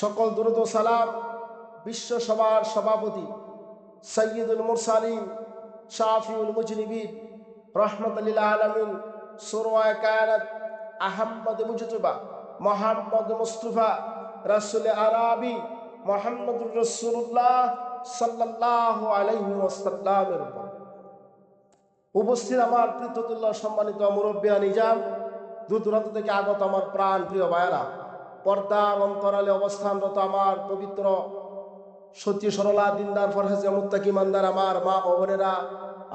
সকল দুরূদ ও সালাম বিশ্ব সভার সভাপতি সৈয়দুল মুরসালিন শাফিউল মুজনিবিন রহমাতুল লিল আলামিন সুরওয়ায়ে কায়নাত আহমদ মুজতবা মুহাম্মদ মুস্তাফা রাসূল আরবি মুহাম্মদুর রাসূলুল্লাহ সাল্লাল্লাহু আলাইহি ওয়াসাল্লামের উপর। উপস্থিত আমার পৃথ্বতুল্লাহ সম্মানিত মুরব্বিয়া নিজাম, দূর দূরান্ত থেকে আগত আমার প্রাণ প্রিয় ভাইয়েরা, পর্দার অন্তরালে অবস্থানরত আমার পবিত্র সত্যি সরলা দিনদার ফরহেজে মুত্তাকি ইমানদার আমার মা ও বোনেরা,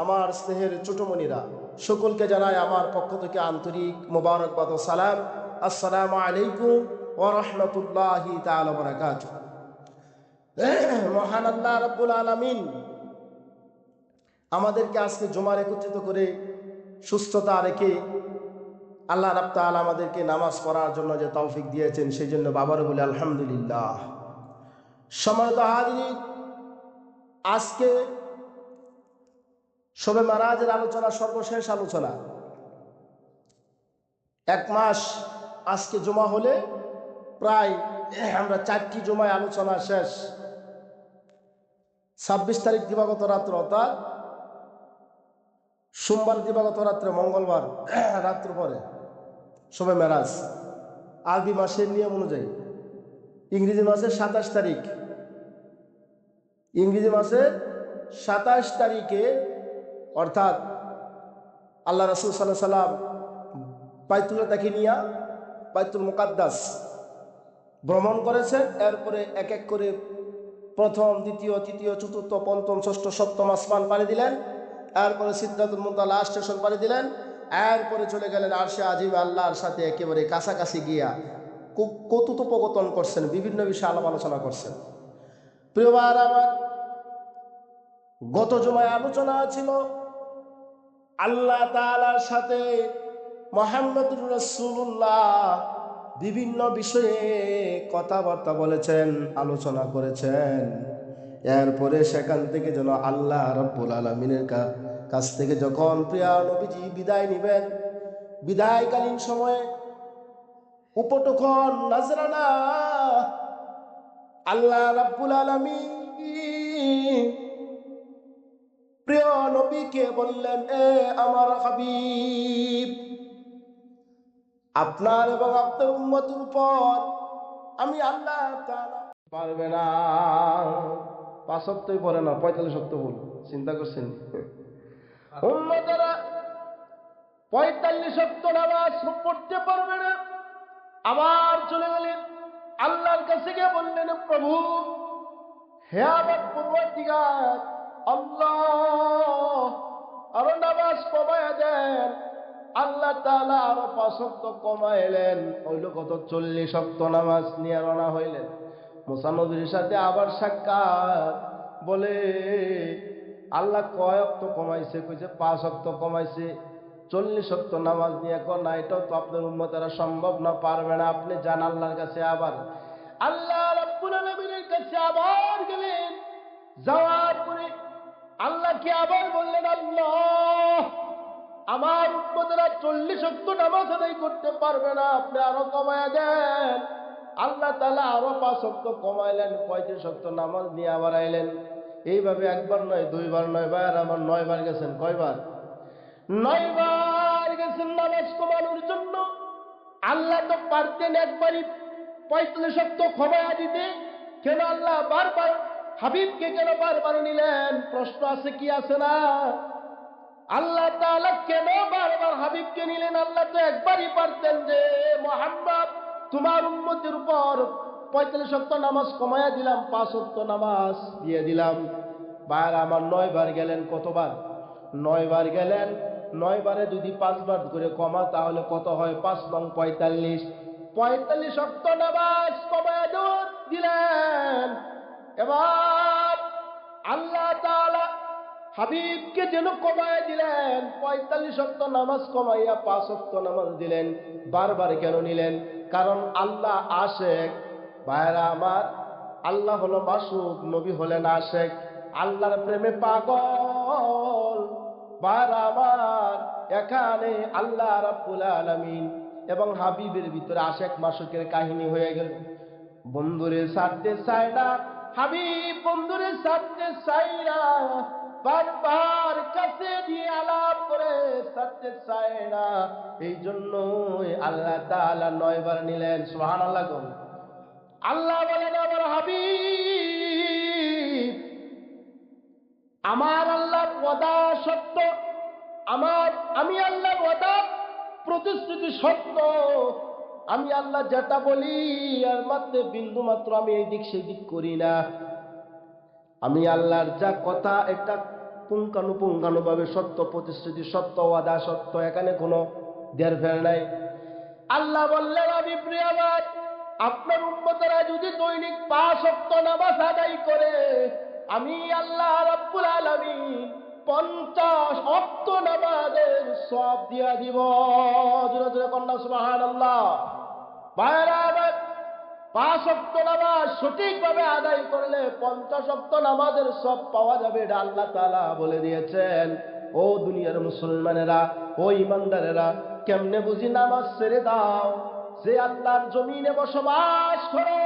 আমার স্নেহের ছোটমণিরা, সকলকে জানাই আমার পক্ষ থেকে আন্তরিক মোবারকবাদ ও সালাম। আসসালামু আলাইকুম ওয়া রাহমাতুল্লাহি তাআলা ওয়া বারাকাতুহু। মহান আল্লাহ রাব্বুল আলামিন আমাদেরকে আজকে জুমার একত্রিত করে সুস্থতা রেখে আল্লাহ রাব্বুল তাআলা আমাদেরকে নামাজ পড়ার জন্য যে তৌফিক দিয়েছেন, সেই জন্য বাবারও বলি আলহামদুলিল্লাহ। সম্মানিত হাজিরিন, আজকে শবে মেরাজের আলোচনা, সর্বশেষ আলোচনা। এক মাস আজকে জমা হলে প্রায় আমরা 4টি জমায় আলোচনা শেষ। 26 তারিখ দিবাগত রাত্র, অর্থাৎ সোমবার দিবাগত রাত্রে, মঙ্গলবার রাত্র পরে শবে মেরাজ। আরবি মাসের নিয়ম অনুযায়ী ইংরেজি মাসের 27 তারিখ, ইংরেজি মাসের 27 তারিখে, অর্থাৎ আল্লাহ রাসূল সাল্লাল্লাহু আলাইহি সাল্লাম বাইতুল্লাহ থেকে নিয়ে বাইতুল মুকাদ্দাস ভ্রমণ করেছেন। এরপরে এক এক করে প্রথম, দ্বিতীয়, তৃতীয়, চতুর্থ, পঞ্চম, ষষ্ঠ, সপ্তম আসমান পাড়ি দিলেন। এরপরে সিদরাতুল মুনতাহা লাস্ট স্টেশন পাড়ি দিলেন। এরপরে চলে গেলেন আরশে আজিম, আল্লাহর সাথে একেবারে কাছাকাছি গিয়া কথোপকথন করছেন, বিভিন্ন বিষয়ে আলাপ আলোচনা করছেন। প্রিয় ভাইরা আমার, গত জুমায় আলোচনা ছিল আল্লাহ তাআলার সাথে মুহাম্মদুর রাসূলুল্লাহ বিভিন্ন বিষয়ে কথাবার্তা বলেছেন, আলোচনা করেছেন। এরপরে সেখান থেকে যেন আল্লাহ রাব্বুল আলামিনের কাছ থেকে যখন প্রিয় নবীজি বিদায় নেবেন, বিদায়কালীন সময়ে উপটখন নাজরানা আল্লাহ রাব্বুল আলামিন প্রিয় নবীকে বললেন, এ আমার হাবিব, আপনার এবং আপনার উম্মতের উপর আমি আল্লাহ তাআলা পারবে না। 5 সপ্তাহ পরে না, 45 সপ্তাহ বল, চিন্তা করছেন? উম্মতেরা 45 সপ্তাহ নামাজ পড়তে পারবে না। আবার চলে গেলেন আল্লাহর কাছে গিয়ে বললেন, প্রভু, হে আমার পরওয়ারদিগার আল্লাহ, আরো নামাজ কমায়া দেন। আল্লাহ তাআলা আরো 5 সপ্তাহ কমাইলেন, হইল কত? 40 সপ্তাহ নামাজ নিয়ে রওনা হইলেন। মুসা নবীর সাথে আবার সাক্ষাৎ, বলে আল্লাহ কয় ওয়াক্ত কমাইছে? কইছে 5 ওয়াক্ত কমাইছে। 40 ওয়াক্ত নামাজ নিয়ে কর না, এটাও তো আপনার উম্মতেরা সম্ভব না, পারবে না। আপনি যান আল্লাহর কাছে। আবার আল্লাহ রাব্বুল আলামিনের কাছে আবার গেলেন। যাওয়ার পরে আল্লাহকে আবার বললেন, আল্লাহ, আমার উম্মতেরা 40 ওয়াক্ত নামাজ আদায় করতে পারবে না, আপনি আরো কমায়া দেন। আল্লাহ তাআলা আরো 5 ওয়াক্ত কমাইলেন, 35 ওয়াক্ত নামাজ নিয়ে আবার আইলেন। এইভাবে একবার নয়, দুইবার নয়, ভাইয়ার আমার 9 বার গেছেন। কয়বার? 9 বার গেছেন নামাজ কমানোর জন্য। আল্লাহ তো পারতেন একবারই 45 ওয়াক্ত কমায়া দিতে, কেন আল্লাহ বারবার হাবিবকে কেন বারবার নিলেন? প্রশ্ন আছে কি আছে না? আল্লাহ তাআলা কেন বারবার হাবিবকে নিলেন? আল্লাহ তো একবারই পারতেন যে, মুহাম্মদ, তোমার উম্মতের উপর 45 ওয়াক্ত নামাজ কমায়া দিলাম, 5 ওয়াক্ত নামাজ দিয়ে দিলাম। ভাইরা আমার 9 বার গেলেন। কতবার? 9 বার গেলেন। 9 বারে যদি 5 বার করে কমা, তাহলে কত হয়? 5 নং 45। 45 ওয়াক্ত নামাজ কমায়া দিলেন। এবার আল্লাহ তাআলা হাবিবকে যেন কমায় দিলেন, 45 ওয়াক্ত নামাজ কমাইয়া 5 ওয়াক্ত নামাজ দিলেন। বারবার কেন নিলেন? কারণ আল্লাহ আশেক। ভাইরা আমার, আল্লাহ হলো মাসুক, নবী হলেন আশেক, আল্লাহর প্রেমে পাগল। ভাইরা আমার, এখানে আল্লাহ রাব্বুল আলামিন এবং হাবিবের ভিতরে আশেক মাসুকের কাহিনী হয়ে গেল। বন্ধুরে ছাড়তে চায় না, হাবিব বন্ধুরে ছাড়তে চায় না, বারবার কাছে দিয়ে আলাপ করে ছাড়তে চায় না। এই জন্য আল্লাহ তাআলা 9 বার নিলেন। সুবহানাল্লাহ। আল্লাহ বলেন, আমার হাবিব, আমার আল্লাহর ওয়াদা সত্য, আমি আল্লাহর ওয়াদা প্রতিশ্রুতি সত্য। আমি আল্লাহ যেটা বলি আর মাত্র বিন্দু মাত্র আমি এই দিক সেই দিক করি না। আমি আল্লাহর যা কথা এটা পুঙ্খানুপুঙ্খানুভাবে সত্য, প্রতিশ্রুতি সত্য, ওয়াদা সত্য, এখানে কোনো দেড় ফের নাই। আল্লাহ বললেন, আমি প্রিয় আমার, আপনার উম্মতেরা যদি দৈনিক 5 ওয়াক্ত নামাজ আদায় করে, আমি আল্লাহ রাব্বুল আলামিন 50 ওয়াক্ত নামাজের সওয়াব দিয়া দিব। জোরে জোরে কন্যা সুবহানাল্লাহ। ভাইরা আমার, 5 ওয়াক্ত নামাজ সঠিকভাবে আদায় করলে 50 ওয়াক্ত নামাজের সওয়াব পাওয়া যাবে, এটা আল্লাহ তাআলা বলে দিয়েছেন। ও দুনিয়ার মুসলমানেরা, ও ইমানদারেরা, কেমনে বুঝি নামাজ ছেড়ে দাও? যে আল্লাহর জমিনে বসবাস করো,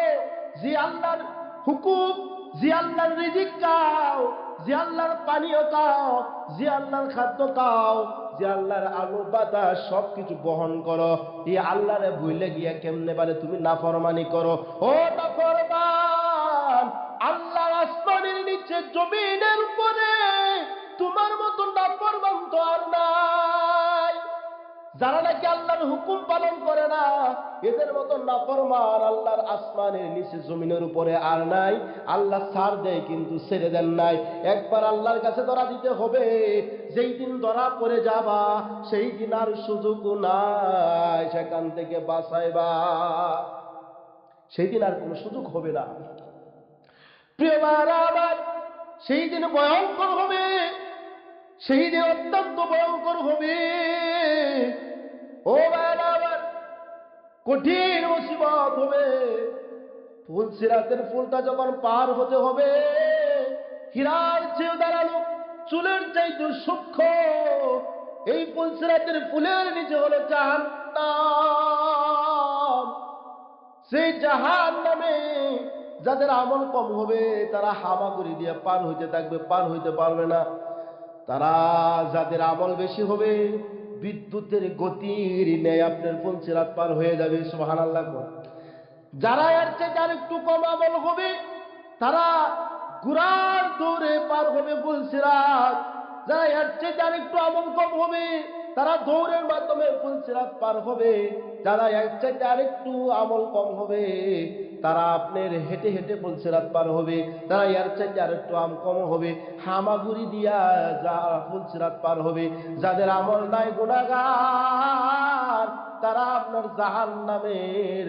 যে আল্লাহর হুকুম, যে আল্লাহর রিজিক খাও, যে আল্লাহর পানীয় খাও, যে আল্লাহর খাদ্য খাও, যে আল্লাহর আলো বাতাস সবকিছু বহন করো, এই আল্লাহরে ভুলে গিয়া কেমনে পারে তুমি নাফরমানি করো? ও নাফরমান, আল্লাহ আসমানের নিচে জমিনের উপরে তোমার মতো নাফরমান তো আর নাই। যারা নাকি আল্লাহর হুকুম পালন করে না, এদের মতো নাফরমান আল্লাহর আসমানের নিচে জমিনের উপরে আর নাই। আল্লাহ ছাড় দেয় কিন্তু ছেড়ে দেন নাই। একবার আল্লাহর কাছে ধরা দিতে হবে। যেই দিন ধরা পড়ে যাবা সেই দিন আর সুযোগ নাই সেখান থেকে বাঁচাইবা, সেই দিন আর কোনো সুযোগ হবে না। প্রিয় ভাইরা আমার, সেই দিন ভয়ঙ্কর হবে, সেই দিন অত্যন্ত ভয়ঙ্কর হবে। ও ভাইরা আমার, কঠিন মুসিবত হবে। ফুল সিরাতের ফুলটা যখন পার হতে হবে, হীরার চেয়ে দাঁড়ানো, চুলের চাইতে সূক্ষ্ম এই ফুল সিরাতের ফুলের নিচে হলো জাহান্নাম। সেই জাহান্নামে যাদের আমল কম হবে তারা হামাগুড়ি দিয়ে পার হইতে থাকবে, পার হইতে পারবে না। তারা যাদের আমল বেশি হবে, বিদ্যুতের গতির ন্যায় আপনার ফুল সিরাত পার হয়ে যাবে। সুবহানাল্লাহ। যারা এর চেয়ে আর একটু কম আমল হবে তারা ঘোড়ার দৌড়ে পার হবে ফুল সিরাত। যারা এর চেয়ে আর একটু আমল কম হবে তারা দৌড়ের মাধ্যমে ফুল সিরাত পার হবে। যারা এর চেয়ে আর একটু আমল কম হবে তারা আপনার হেঁটে হেঁটে ফুল সিরাত পার হবে। তারা এর চাইতে আর একটু কম হবে, হামাগুড়ি দিয়া যারা ফুল সিরাত পার হবে। যাদের আমল নাই, গুনাহগার, তারা আপনার জাহান্নামের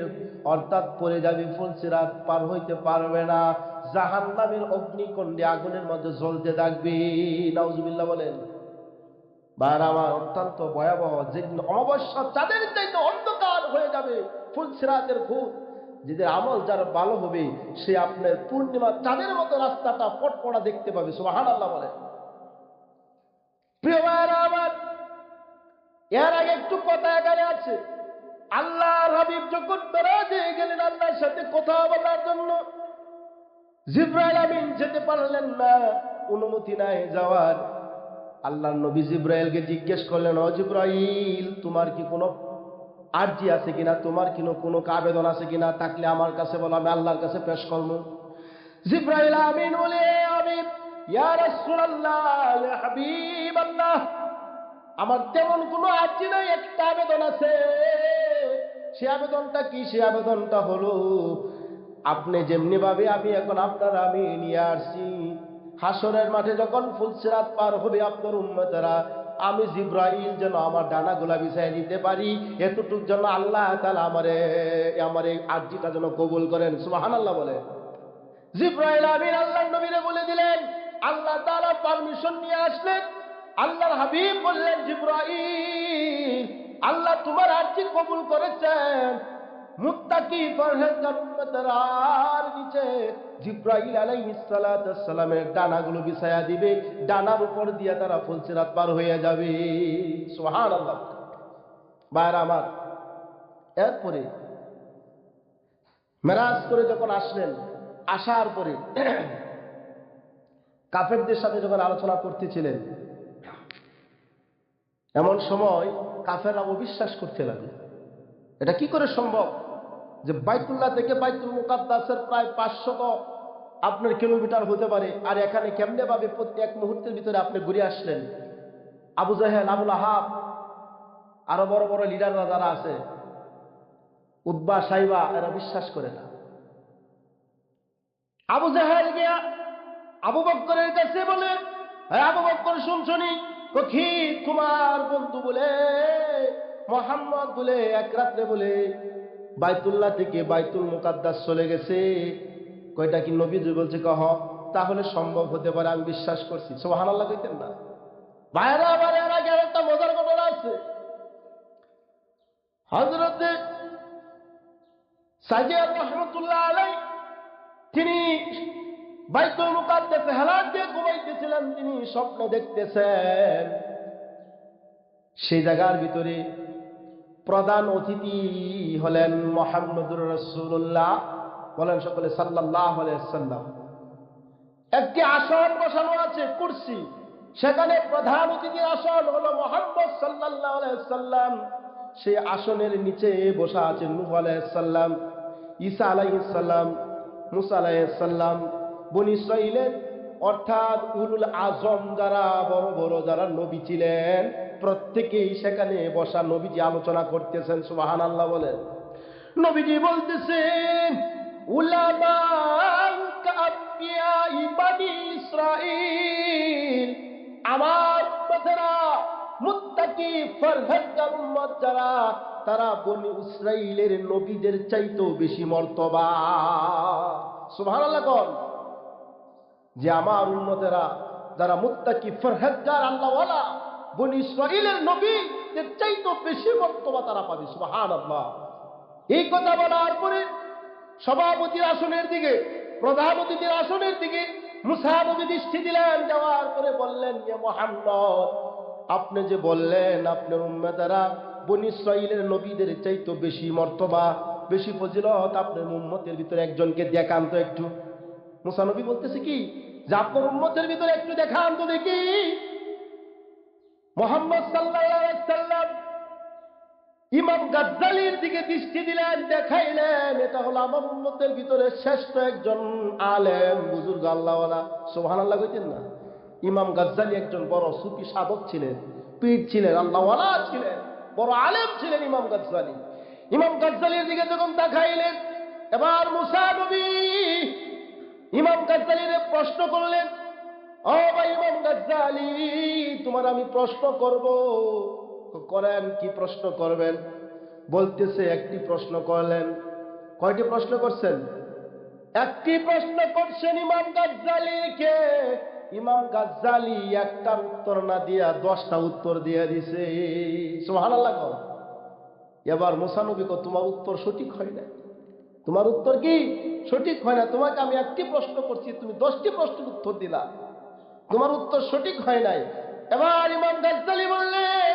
অর্থাৎ পড়ে যাবে, ফুল সিরাত পার হইতে পারবে না। জাহান্নামের অগ্নিকুণ্ডে আগুনের মধ্যে জ্বলতে থাকবে। নাউজুবিল্লাহ বলেন। বার আমার, অত্যন্ত ভয়াবহ। যেদিন অমাবস্যা চাঁদের চাইতে অন্ধকার হয়ে যাবে ফুল সিরাতের ফুল, যেদের আমল যার ভালো হবে সে আপনার পূর্ণিমা চাঁদের মতো রাস্তাটা পটপড়া দেখতে পাবে। সুবহানাল্লাহ বলেন। প্রিয় ভাইরা আমার, এর আগে একটু কথা এখানে আছে। আল্লাহর হাবিব যখন মেরাজে গেলেন আল্লাহর সাথে কথা বলার জন্য, জিবরাইল আমিন যেতে পারলেন না, অনুমতি নাই যাওয়ার। আল্লাহর নবী জিবরাইলকে জিজ্ঞেস করলেন, ও জিবরাইল, তোমার কি কোনো আরজি আছে কিনা, তোমার কি কোনো আবেদন আছে কিনা? থাকলে আমার কাছে বলো, আমি আল্লাহর কাছে পেশ করব। জিবরাইল আমিন বলে, হাবিব, ইয়া রাসূলুল্লাহ, ইয়া হাবিবাল্লাহ, আমার তেমন কোনো আরজি নাই, একটা আবেদন আছে। সে আবেদনটা কি? সে আবেদনটা হলো, আপনি যেমনি ভাবে আমি এখন আমি নিয়ে আসছি, হাসরের মাঠে যখন ফুল সিরাত পার হবে আপনার উম্মতেরা, আমি জিবরাইল যেন আমার ডানাগুলা বিছাই দিতে পারি, এতটুক যেন আল্লাহ তাআলা আমার এই আরজিটা যেন কবুল করেন। সুবহানাল্লাহ বলে। জিবরাইল আমিন আল্লাহর নবীরে বলে দিলেন, আল্লাহ তাআলা পারমিশন নিয়ে আসলেন। আল্লাহর হাবিব বললেন, জিবরাইল, আল্লাহ তোমার আরজি কবুল করেছেন। মুত্তাকি পরহেজগার উম্মতের নিচে জিবরাইল আলাইহিস সালাতু ওয়াস সালামের ডানাগুলো বিছায়া দিবে, ডানার উপর দিয়া তারা ফুল সিরাত পার হয়ে যাবে। সুবহানাল্লাহ। ভাইরা আমার, এরপরে মেরাজ করে যখন আসলেন, আসার পরে কাফেরদের সাথে যখন আলোচনা করতেছিলেন, এমন সময় কাফেররা অবিশ্বাস করতে লাগলো। এটা কি করে সম্ভব যে বাইতুল্লাহ থেকে বাইতুল মুকাদ্দাসের প্রায় 500 আপনার কিলোমিটার হতে পারে, আর এখানে কেমনে ভাবে প্রত্যেক মুহূর্তের ভিতরে আপনি ঘুরে আসলেন? আবু জাহেল, আবুল আহাব, আরো বড় বড় লিডাররা যারা আছে, উতবা, সাইবা, এরা বিশ্বাস করে না। আবু জাহেল গিয়া আবু বকরের কাছে বলে, হ্যাঁ আবু বকর শুনছনি, কি তোমার বন্ধু বলে মোহাম্মদ বলে এক রাত্রে বলে বাইতুল্লাহ থেকে বাইতুল মুকাদ্দাস চলে গেছে। কয়টা কি নবীজি বলছে? কহ তাহলে সম্ভব হতে পারে, আমি বিশ্বাস করছি। সুবহানাল্লাহ কইতেন না? ভাইরা আমার, এর আগে একটা মজার ঘটনা আছে। হযরতে সাজিদ রহমাতুল্লাহ আলাইহি, তিনি বাইতুল মুকাদ্দাসে হেলান দিয়ে ঘুমাইতেছিলেন। তিনি স্বপ্ন দেখতেছেন সেই জায়গার ভিতরে প্রধান অতিথি হলেন মুহাম্মদুর রাসূলুল্লাহ, বলেন সকলে সাল্লাল্লাহু আলাইহি ওয়াসাল্লাম। একটি আসন বসানো আছে, কুরসি, সেখানে প্রধান অতিথির আসন হলো মুহাম্মদ সাল্লাল্লাহু আলাইহি ওয়াসাল্লাম। সেই আসনের নিচে বসা আছেন নূহ আলাইহিস সালাম, ঈসা আলাইহিস সালাম, মুসা আলাইহিস সালাম। বনী ইসরাঈলের অর্থাৎ উলুল আজম যারা বড় বড় যারা নবী ছিলেন, প্রত্যেকেই সেখানে বসা। নবীজি আলোচনা করতেছেন, সুবহানাল্লাহ বলেন। নবীজি বলতেছেন, উলামা কাবিয়া ইবানি ইসরাঈল, আমার উম্মতেরা, মুত্তাকি ফরহেজগার উম্মত যারা, তারা বনী ইসরাঈলের নবীদের চাইতেও বেশি মর্তবা। সুবহানাল্লাহ কোন, যে আমার উম্মতেরা যারা মুত্তাকি ফরহেজগার আল্লাহওয়ালা, বনী ইসরাঈলের নবীদের চাইতেও বেশি মর্তবা তারা পাবে। সুবহানাল্লাহ। এই কথা বলার পরে সভাপতির আসনের দিকে, প্রধান অতিথির আসনের দিকে মুসা নবী দৃষ্টি দিলেন। দেওয়ার পরে বললেন, ইয়া মুহাম্মদ, আপনি যে বললেন আপনার উম্মতেরা বনী ইসরাঈলের নবীদের চাইতে বেশি মর্তবা, বেশি ফজিলত, আপনার উম্মতের ভিতরে একজনকে দেখান তো একটু। মুসা নবী বলতেছে কি, যে আপনার উম্মতের ভিতরে একটু দেখান তো দেখি। মুহাম্মদ সাল্লাল্লাহু আলাইহি ওয়াসাল্লাম ইমাম গাজ্জালির দিকে দৃষ্টি দিলেন, দেখাইলেন, এটা হলো আমার উম্মতের ভিতরে শ্রেষ্ঠ একজন আলেম, বুজুর্গ, আল্লাহওয়ালা। সুবহানাল্লাহ কইতেন না? ইমাম গাজ্জালি একজন বড় সুফি সাধক ছিলেন, পীর ছিলেন, আল্লাহওয়ালা ছিলেন, বড় আলেম ছিলেন ইমাম গাজ্জালি। ইমাম গাজ্জালির দিকে যখন দেখাইলেন, এবার মুসা নবী ইমাম গাজ্জালির প্রশ্ন করলেন, ও ভাই ইমাম গাজ্জালি, তোমার আমি প্রশ্ন করব। করেন, কি প্রশ্ন করবেন? বলতেছে একটি প্রশ্ন করলেন। কয়টি প্রশ্ন করছেন? একটি প্রশ্ন করছেন ইমাম গাজ্জালিকে। ইমাম গাজ্জালি একটার উত্তর না দিয়া 10টা উত্তর দিয়ে দিছে। সুবহানাল্লাহ। এবার মুসা নবী কো, তোমার উত্তর সঠিক হয় না, তোমার উত্তর কি সঠিক হয় না। তোমাকে আমি একটি প্রশ্ন করছি, তুমি 10টি প্রশ্নের উত্তর দিলা, তোমার উত্তর সঠিক হয় নাই। এবার ইমাম গাজ্জালি বললেন,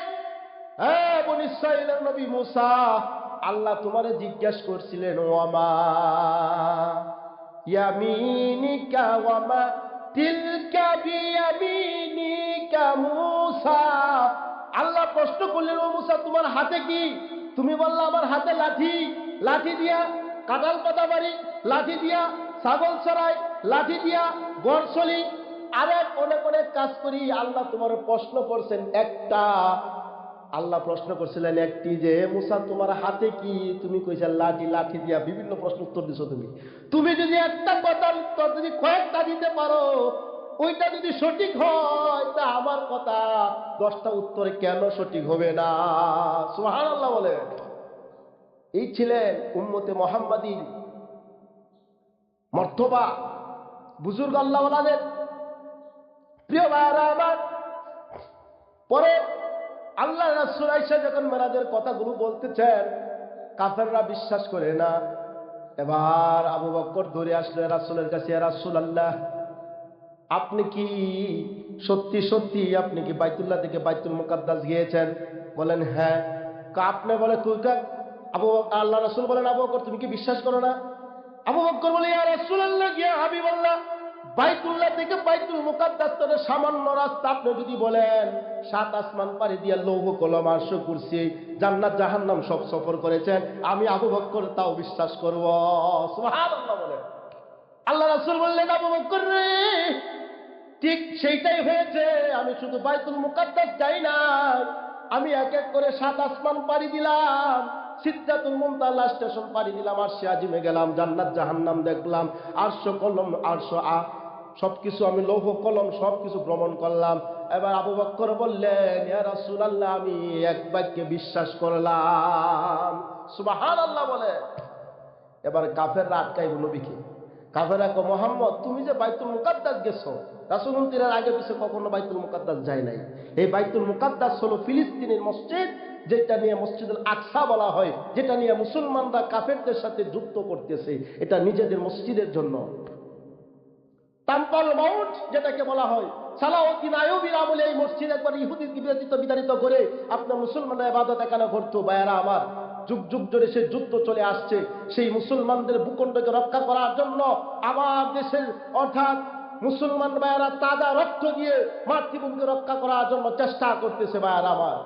হ্যাঁ বনী ইসরাঈলের নবী মুসা, আল্লাহ তোমারে জিজ্ঞেস করছিলেন, ওয়ামা ইয়ামিনিকা ওয়ামা তিলকা বিয়ামিনিকা মুসা। আল্লাহ প্রশ্ন করলেন, ও মুসা, তোমার হাতে কি? তুমি বললা আমার হাতে লাঠি, লাঠি দিয়া কাঁঠাল পাতা বাড়ি, লাঠি দিয়া ছাগল চড়াই, লাঠি দিয়া গড় চলি, আরেক অনেক অনেক কাজ করি। আল্লাহ তোমার প্রশ্ন করছেন একটা, আল্লাহ প্রশ্ন করছিলেন একটি, যে মুসা তোমার হাতে কি? তুমি কইছা লাঠি, লাঠি দিয়া বিভিন্ন প্রশ্ন উত্তর দিছো। তুমি যদি একটা কথার উত্তর যদি কয়েকটা দিতে পারো, ওইটা যদি সঠিক হয়, তা আমার কথা 10টা উত্তরে কেন সঠিক হবে না? সুবহানাল্লাহ বলে। এই ছিলেন উম্মতে মুহাম্মাদীর মর্তবা, বুজুর্গ আল্লাহওয়ালাদের। প্রিয় ভাইরা আমার, পরে আল্লাহ রাসূল আয়েশা যখন মেরাজের কথাগুলো বলতেছেন, কাফেররা বিশ্বাস করে না। এবার আবু বকর ধরে আসলে রাসূলের কাছে, ইয়া রাসূলুল্লাহ, আপনি কি সত্যি সত্যি আপনি কি বাইতুল্লাহ থেকে বাইতুল মুকাদ্দাস গিয়েছেন? বলেন হ্যাঁ। আপনি বলে তুই আবু, আল্লাহ রাসূল বলেন, আবু বকর তুমি কি বিশ্বাস করো না? আবু বকর বলে, ইয়া রাসূলুল্লাহ, ইয়া হাবিবাল্লাহ, বাইতুল্লাহ থেকে বাইতুল মুকাদ্দাস তরে সামান্য রাস্তা, আপনি যদি বলেন 7 আসমান পাড়ি দিয়া লৌহ কলম আরশ কুরসি জান্নাত জাহান্নাম সব সফর করেছেন, আমি আবু বকর তাও বিশ্বাস করব। সুবহানাল্লাহ বলে। আল্লাহ রাসূল বললেন, আবু বকর রে, ঠিক সেইটাই হয়েছে। আমি শুধু বাইতুল মুকাদ্দাস যাই না, আমি এক এক করে 7 আসমান পাড়ি দিলাম, সিদরাতুল মুনতাহা স্টেশন পাড়ি দিলাম, আরশে আজিমে গেলাম, জান্নাত জাহান্নাম দেখলাম, আরশ কলম আরশ সবকিছু আমি লৌহ কলম সবকিছু ভ্রমণ করলাম। এবার আবু বকর বললেন, ইয়া রাসূলুল্লাহ, আমি এক বাক্যে বিশ্বাস করলাম। সুবহানাল্লাহ বলে। এবার কাফেররা আটকাইব নবীকে। কাফেররা কয়, মুহাম্মদ, তুমি যে বাইতুল মুকাদ্দাস গেছো, রাসূলুল্লাহ তিনের আগে পিছে কখনো বাইতুল মুকাদ্দাস যায় নাই। এই বাইতুল মুকাদ্দাস হলো ফিলিস্তিনের মসজিদ, যেটা নিয়ে মসজিদুল আকসা বলা হয়, যেটা নিয়ে মুসলমানরা কাফেরদের সাথে যুদ্ধ করতেছে, এটা নিজেদের মসজিদের জন্য। তাম্পাল মাউন্ট যেটাকে বলা হয়, সালাউদ্দিন আইয়ুবীর আমলে এই মসজিদ একবার ইহুদিকে বিতাড়িত করে আপনার মুসলমানরা ইবাদত এখানে করতো। ভাইয়েরা আমার, যুগ যুগ ধরে সে যুদ্ধ চলে আসছে। সেই মুসলমানদের ভূখণ্ডকে রক্ষা করার জন্য আমার দেশের অর্থাৎ মুসলমান ভাইয়েরা তাজা রক্ত দিয়ে মাতৃভূমিকে রক্ষা করার জন্য চেষ্টা করতেছে ভাইয়েরা আমার।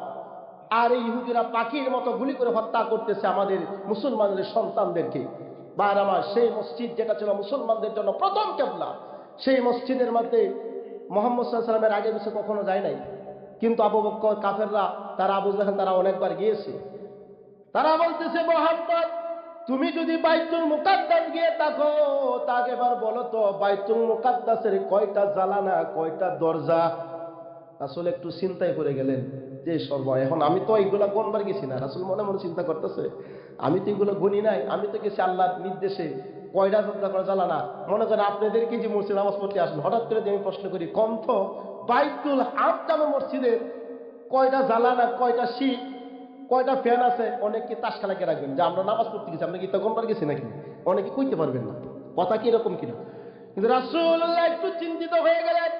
আর এই ইহুদিরা পাখির মতো গুলি করে হত্যা করতেছে আমাদের মুসলমানদের সন্তানদেরকে। ভাইয়েরা আমার, সেই মসজিদ যেটা ছিল মুসলমানদের জন্য প্রথম কিবলা, সেই মসজিদের মধ্যে মুহাম্মদ সাল্লাল্লাহু আলাইহি ওয়াসাল্লামের আগে পিছে কখনো যায় নাই। কিন্তু আবু বকর, কাফেররা, তারা আবু জাহেল, তারা অনেকবার গিয়েছে। তারা বলতেছে, মুহাম্মদ, তুমি যদি বাইতুল মুকাদ্দাস গিয়ে থাকো, তাকে এবার বলো তো বাইতুল মুকাদ্দাসের কয়টা জানালা, কয়টা দরজা। রাসূল একটু চিন্তায় পড়ে গেলেন যে এখন আমি তো এইগুলা কোনবার গেছি না। রাসূল মনে মনে চিন্তা করতেছে, আমি তো এগুলো গুনি নাই, আমি তো গেছি আল্লাহর নির্দেশে। কয়টা দরজা করে জ্বালানা, মনে করেন আপনাদেরকে যে মসজিদ নামাজ পড়তে আসেন, হঠাৎ করে আমি প্রশ্ন করি, কণ্ঠ বাইতুল হারাম মসজিদের কয়টা জ্বালানা, কয়টা শীত, কয়টা ফ্যান আছে? অনেকে তাস খেলাকে রাখবেন যে আমরা নামাজ পড়তে গেছি, আমরা কি তখনবার গেছি নাকি? অনেকে কইতে পারবেন না কথা কি এরকম কিনা। কিন্তু রাসূলুল্লাহ একটু চিন্তিত হয়ে গেলেন।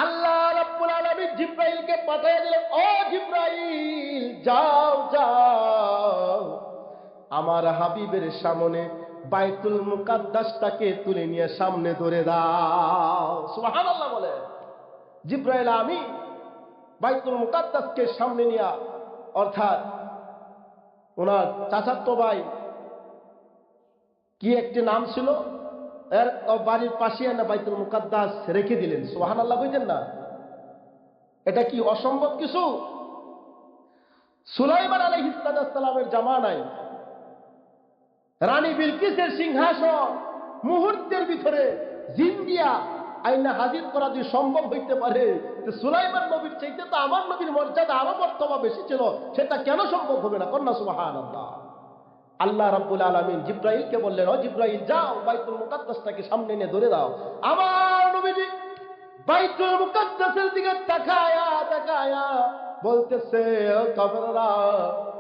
আল্লাহ রাব্বুল আলামিন জিবরাইলকে পাঠিয়ে দিলেন, ও জিবরাইল, যাও যাও, আমার হাবিবের সামনে বাইতুল মুকাদ্দাসটাকে তুলে নিয়ে সামনে ধরে দাও। সুবহানাল্লাহ বলে। জিবরাইল আমিন বাইতুল মুকাদ্দাসকে সামনে নিয়ে, অর্থাৎ ওনার চাচাতো ভাই কি একটি নাম ছিল, এর বাড়ির পাশে না বাইতুল মুকাদ্দাস রেখে দিলেন। সুবহানাল্লাহ কইতেন না? এটা কি অসম্ভব কিছু? সুলাইমান আলাইহিস সালামের জামানায় রানী বিলকিসের সিংহাসন মুহূর্তের ভিতরে জিন দিয়া আইনা হাজির করা যদি সম্ভব হইতে পারে, সুলাইমান নবীর চাইতে তো আমার নবীর মর্যাদা আরো মর্তবা বেশি ছিল, সেটা কেন সম্ভব হবে না? কন্যা সুবহানাল্লাহ। আল্লাহ রাব্বুল আলামিন জিবরাইলকে বললেন, ও জিবরাইল, যাও বাইতুল মুকাদ্দাসটাকে সামনে নিয়ে ধরে দাও। আমার নবীজি বাইতুল মুকাদ্দাসের দিকে তাকায়া তাকায়া বলতেছে, ও কাফেররা,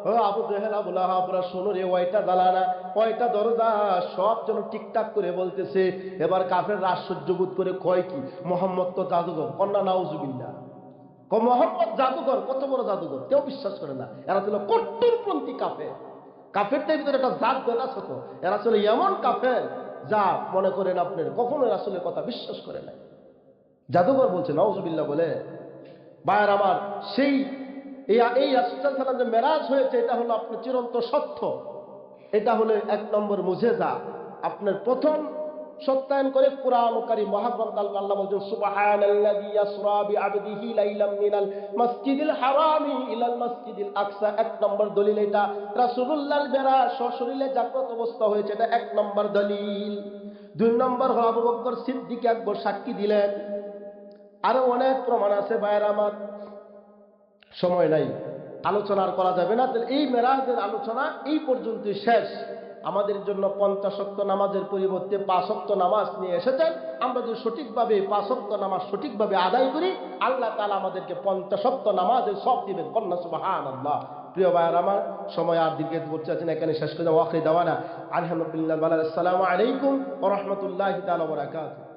ও আবু জেহেল, আবু লাহাবরা, শোনো রে, ওইটা জ্বালানা, কয়টা দরজা, সব যেন ঠিকঠাক করে বলতেছে। এবার কাফেররা আশ্চর্য বোধ করে কয় কি, মুহাম্মদ তো জাদুঘর। কন্যা নাউজুবিল্লাহ। মুহাম্মদ জাদুঘর? কত বড় জাদুঘর, কেউ বিশ্বাস করে না। এরা ছিল কট্টরপন্থী কাফের। কাফেরদের ভিতরে একটা জাত ভেদ আছে তো। এরা ছিল এমন কাফের যা মনে করেন আপনার কখনো রাসূলের কথা বিশ্বাস করে না। জাদুঘর বলছে, নাউজুবিল্লাহ বলে। ভাইয়ার আমার, সেই এই রাসূল সাল্লাল্লাহু আলাইহি ওয়াসাল্লাম যে মেরাজ হয়েছে, এটা হলো আপনার চিরন্ত সত্য। এটা হলো 1 নম্বর মুজেজা। আপনার প্রথম সত্যায়ন করে কুরআন কারীম মহাগ্রন্থ আল্লাহ বলছেন, সুবহানাল্লাযী ইয়াসরা বিআবদিহি লাইলাম মিনাল মাসজিদিল হারামি ইলাল মাসজিদিল আকসা। 1 নম্বর দলিল এটা। রাসূলুল্লাহর মেরাজ সশরীরে জাগ্রত অবস্থা হয়েছে, এটা 1 নম্বর দলিল। 2 নম্বর হলো আবু বকর সিদ্দিক একবার সাক্ষী দিলেন। আরো অনেক প্রমাণ আছে ভাইয়ের আমার, সময় নাই, আলোচনা করা যাবে না। এই মেরাজের আলোচনা এই পর্যন্তই শেষ। আমাদের জন্য 50 ওয়াক্ত নামাজের পরিবর্তে 5 ওয়াক্ত নামাজ নিয়ে এসেছেন। আমরা যদি সঠিকভাবে 5 ওয়াক্ত নামাজ সঠিকভাবে আদায় করি, আল্লাহ তাআলা আমাদেরকে 50 ওয়াক্ত নামাজের সব দিবেন। কন্যা সুবহানাল্লাহ। প্রিয় ভাইয়ের আমার, সময় আর দীর্ঘ করতে চাচ্ছি না, এখানে শেষ করে দেওয়া। আখির দাওয়ানা আলহামদুলিল্লাহ, আসসালামু আলাইকুম ওয়া রাহমাতুল্লাহি তাআলা ওয়া বারাকাতুহু।